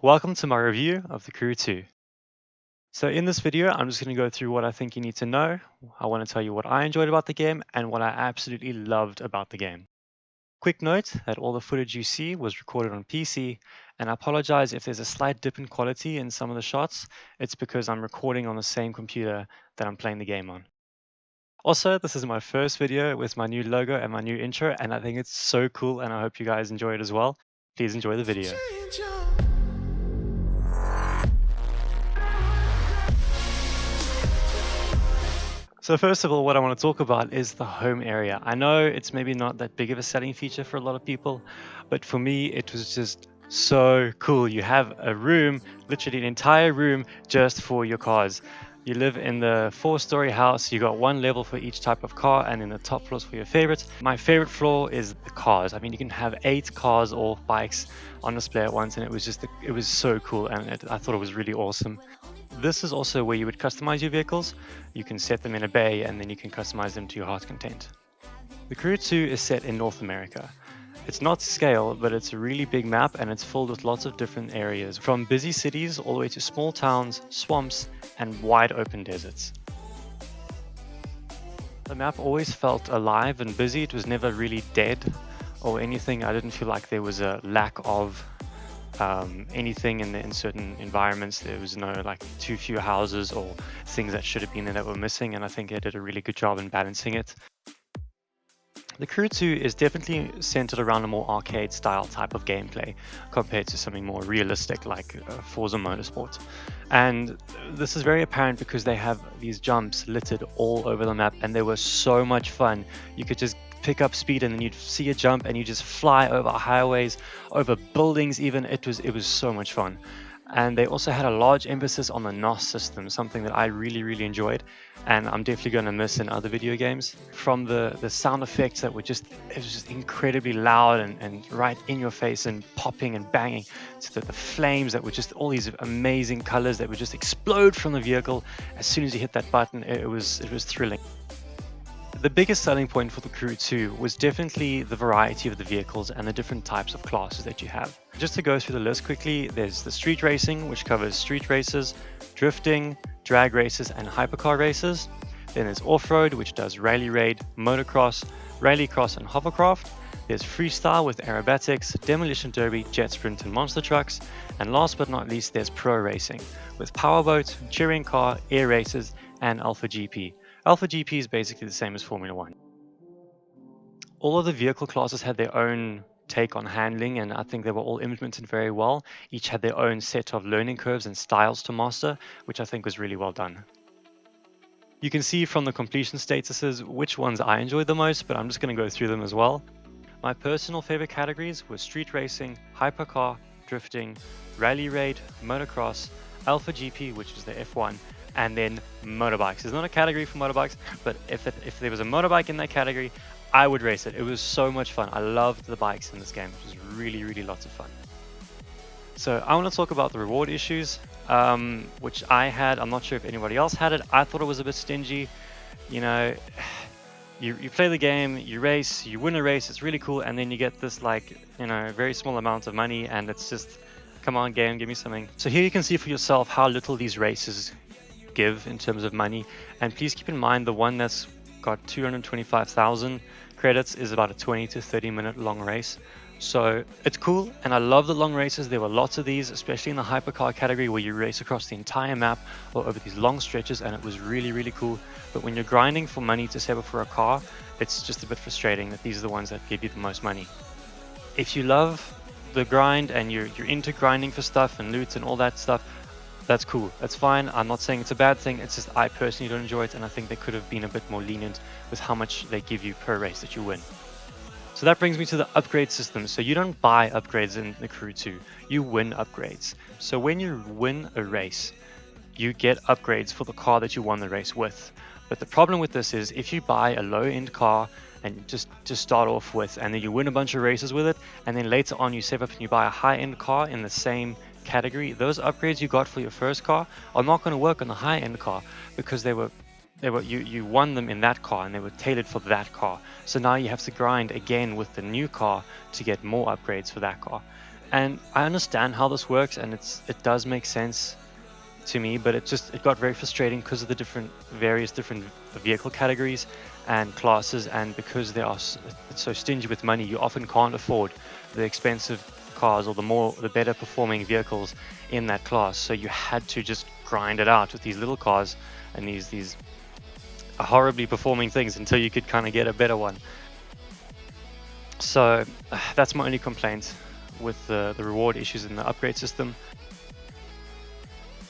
Welcome to my review of The Crew 2. So in this video, I'm just going to go through what I think you need to know. I want to tell you what I enjoyed about the game and what I absolutely loved about the game. Quick note that all the footage you see was recorded on PC, and I apologize if there's a slight dip in quality in some of the shots. It's because I'm recording on the same computer that I'm playing the game on. Also, this is my first video with my new logo and my new intro, and I think it's so cool, and I hope you guys enjoy it as well. Please enjoy the video. So first of all, what I want to talk about is the home area. I know it's maybe not that big of a selling feature for a lot of people, but for me, it was just so cool. You have a room, literally an entire room just for your cars. You live in the 4-story house, you got one level for each type of car, and then the top floors for your favorites. My favorite floor is the cars. I mean, you can have 8 cars or bikes on display at once, and it was so cool, and I thought it was really awesome. This is also where you would customize your vehicles. You can set them in a bay and then you can customize them to your heart's content. The Crew 2 is set in North America. It's not to scale, but it's a really big map and it's filled with lots of different areas, from busy cities all the way to small towns, swamps, and wide open deserts. The map always felt alive and busy. It was never really dead or anything. I didn't feel like there was a lack of anything in certain environments. There was no like too few houses or things that should have been there that were missing, and I think they did a really good job in balancing it. The Crew 2 is definitely centered around a more arcade style type of gameplay compared to something more realistic like Forza Motorsport. And this is very apparent because they have these jumps littered all over the map and they were so much fun. You could just pick up speed and then you'd see a jump and you just fly over highways, over buildings even. It was so much fun. And they also had a large emphasis on the NOS system, something that I really enjoyed, and I'm definitely going to miss in other video games. From the sound effects that were it was just incredibly loud and right in your face and popping and banging, to the flames that were just all these amazing colors that would just explode from the vehicle as soon as you hit that button. It was thrilling. The biggest selling point for the Crew 2 was definitely the variety of the vehicles and the different types of classes that you have. Just to go through the list quickly, there's the street racing, which covers street races, drifting, drag races, and hypercar races. Then there's off-road, which does rally raid, motocross, rallycross, and hovercraft. There's freestyle with aerobatics, demolition derby, jet sprint, and monster trucks. And last but not least, there's pro racing with powerboat, touring car, air races, and Alpha GP. Alpha GP is basically the same as Formula 1. All of the vehicle classes had their own take on handling, and I think they were all implemented very well. Each had their own set of learning curves and styles to master, which I think was really well done. You can see from the completion statuses which ones I enjoyed the most, but I'm just going to go through them as well. My personal favorite categories were street racing, hypercar, drifting, rally raid, motocross, Alpha GP, which is the F1, and then motorbikes. There's not a category for motorbikes, but if there was a motorbike in that category, I would race it. It was so much fun. I loved the bikes in this game. It was really lots of fun. So I want to talk about the reward issues, which I had. I'm not sure if anybody else had it. I thought it was a bit stingy. You know, you play the game, you race, you win a race, it's really cool, and then you get this very small amount of money, and it's just, come on game, give me something. So here you can see for yourself how little these races give in terms of money, and please keep in mind the one that's got 225,000 credits is about a 20 to 30 minute long race. So it's cool, and I love the long races. There were lots of these, especially in the hypercar category, where you race across the entire map or over these long stretches, and it was really cool. But when you're grinding for money to save up for a car, it's just a bit frustrating that these are the ones that give you the most money. If you love the grind and you're into grinding for stuff and loot and all that stuff, that's cool, that's fine. I'm not saying it's a bad thing, it's just I personally don't enjoy it, and I think they could have been a bit more lenient with how much they give you per race that you win. So that brings me to the upgrade system. So you don't buy upgrades in the Crew 2, you win upgrades. So when you win a race, you get upgrades for the car that you won the race with. But the problem with this is if you buy a low-end car and just to start off with, and then you win a bunch of races with it, and then later on you save up and you buy a high-end car in the same category, those upgrades you got for your first car are not going to work on the high-end car because you won them in that car and they were tailored for that car. So now you have to grind again with the new car to get more upgrades for that car. And I understand how this works, and it does make sense to me, but it got very frustrating because of the various different vehicle categories and classes, and because it's so stingy with money, you often can't afford the expensive cars or the better performing vehicles in that class. So you had to just grind it out with these little cars and these horribly performing things until you could kind of get a better one. So that's my only complaint with the reward issues in the upgrade system.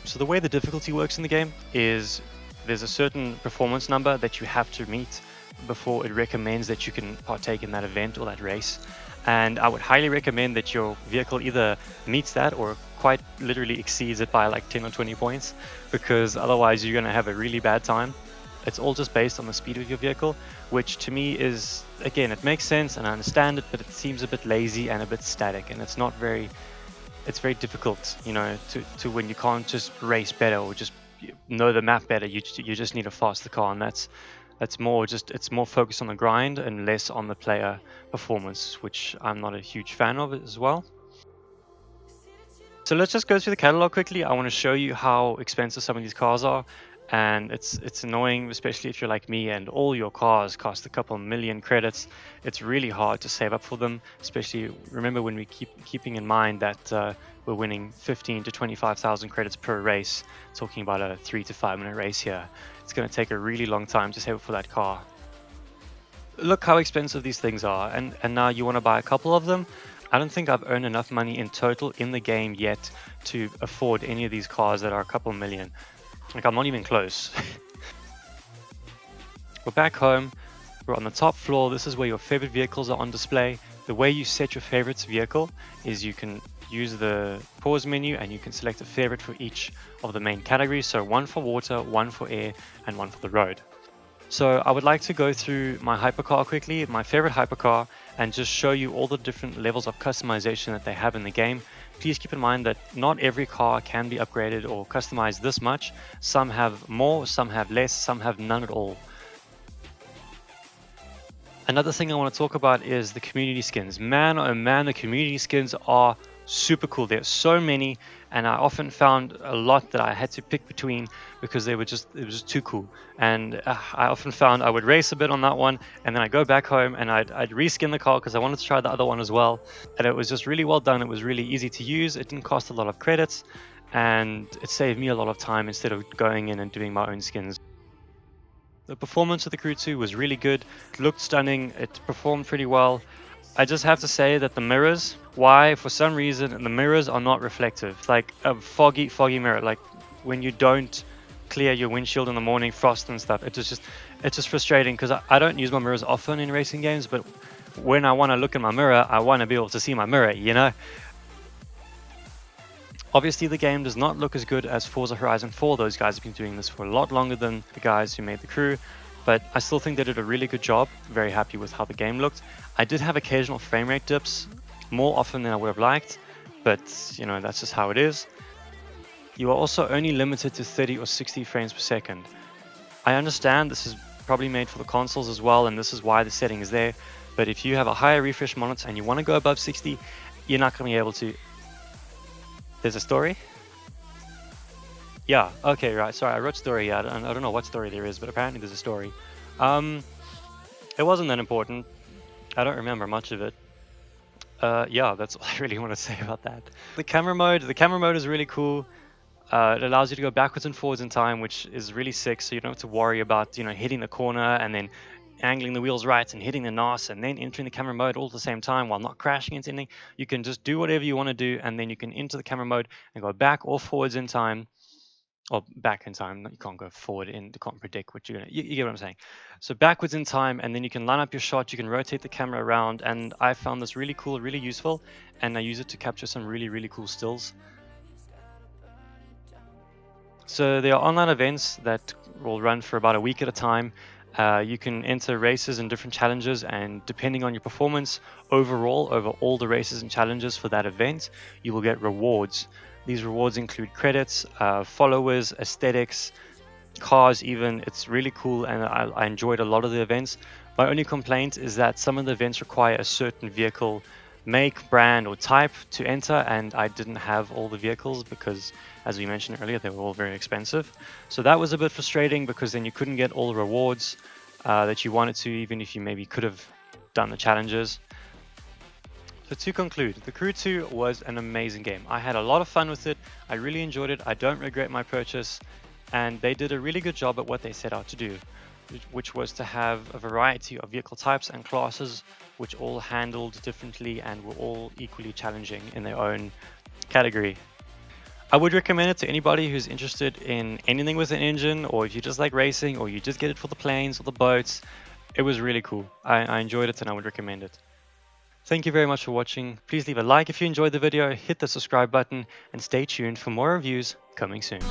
So the way the difficulty works in the game is there's a certain performance number that you have to meet before it recommends that you can partake in that event or that race. And I would highly recommend that your vehicle either meets that or quite literally exceeds it by like 10 or 20 points, because otherwise you're going to have a really bad time. It's all just based on the speed of your vehicle, which to me is, again, it makes sense and I understand it, but it seems a bit lazy and a bit static, and it's very difficult, to when you can't just race better or just know the map better. You just need a faster car, and it's more focused on the grind and less on the player performance, which I'm not a huge fan of it as well. So let's just go through the catalog quickly. I want to show you how expensive some of these cars are, and it's annoying, especially if you're like me and all your cars cost a couple million credits. It's really hard to save up for them, especially remember when we keeping in mind that we're winning 15 to 25,000 credits per race, talking about a 3 to 5 minute race here. It's going to take a really long time to save up for that car. Look how expensive these things are, and now you want to buy a couple of them. I don't think I've earned enough money in total in the game yet to afford any of these cars that are a couple million. Like, I'm not even close. We're back home. We're on the top floor. This is where your favorite vehicles are on display. The way you set your favorite vehicle is you can use the pause menu and you can select a favorite for each of the main categories. So one for water, one for air, and one for the road. So I would like to go through my hypercar quickly, my favorite hypercar, and just show you all the different levels of customization that they have in the game. Please keep in mind that not every car can be upgraded or customized this much. Some have more, some have less, some have none at all. Another thing I want to talk about is the community skins. Man, oh man, the community skins are super cool. There's so many, and I often found a lot that I had to pick between because it was just too cool. And I often found I would race a bit on that one, and then I'd go back home and I'd reskin the car because I wanted to try the other one as well. And it was just really well done. It was really easy to use. It didn't cost a lot of credits, and it saved me a lot of time instead of going in and doing my own skins. The performance of the Crew 2 was really good. It looked stunning. It performed pretty well. I just have to say that the mirrors, for some reason, the mirrors are not reflective. Like a foggy mirror, like when you don't clear your windshield in the morning, frost and stuff. It's just frustrating because I don't use my mirrors often in racing games, but when I want to look in my mirror, I want to be able to see my mirror, Obviously, the game does not look as good as Forza Horizon 4. Those guys have been doing this for a lot longer than the guys who made the Crew, but I still think they did a really good job. Very happy with how the game looked. I did have occasional frame rate dips, more often than I would have liked, but that's just how it is. You are also only limited to 30 or 60 frames per second. I understand this is probably made for the consoles as well, and this is why the setting is there, but if you have a higher refresh monitor and you want to go above 60, you're not going to be able to. There's a story? Yeah, okay, right. Sorry, I wrote story. Yeah, I don't know what story there is, but apparently there's a story. It wasn't that important. I don't remember much of it. Yeah, that's all I really want to say about that. The camera mode is really cool. It allows you to go backwards and forwards in time, which is really sick. So you don't have to worry about hitting the corner and then angling the wheels right and hitting the NOS and then entering the camera mode all at the same time while not crashing into anything. You can just do whatever you want to do, and then you can enter the camera mode and go back or forwards in time. Or back in time. You can't go forward you can't predict what you're gonna. You get what I'm saying. So backwards in time, and then you can line up your shot. You can rotate the camera around, and I found this really cool, really useful, and I use it to capture some really, really cool stills. So there are online events that will run for about a week at a time. You can enter races and different challenges, and depending on your performance overall over all the races and challenges for that event, you will get rewards. These rewards include credits, followers, aesthetics, cars even. It's really cool, and I enjoyed a lot of the events. My only complaint is that some of the events require a certain vehicle make, brand, or type to enter, and I didn't have all the vehicles because, as we mentioned earlier, they were all very expensive. So that was a bit frustrating because then you couldn't get all the rewards that you wanted to, even if you maybe could have done the challenges. So to conclude, The Crew 2 was an amazing game. I had a lot of fun with it. I really enjoyed it. I don't regret my purchase, and they did a really good job at what they set out to do, which was to have a variety of vehicle types and classes, which all handled differently and were all equally challenging in their own category. I would recommend it to anybody who's interested in anything with an engine, or if you just like racing, or you just get it for the planes or the boats. It was really cool. I enjoyed it and I would recommend it. Thank you very much for watching. Please leave a like if you enjoyed the video, hit the subscribe button, and stay tuned for more reviews coming soon.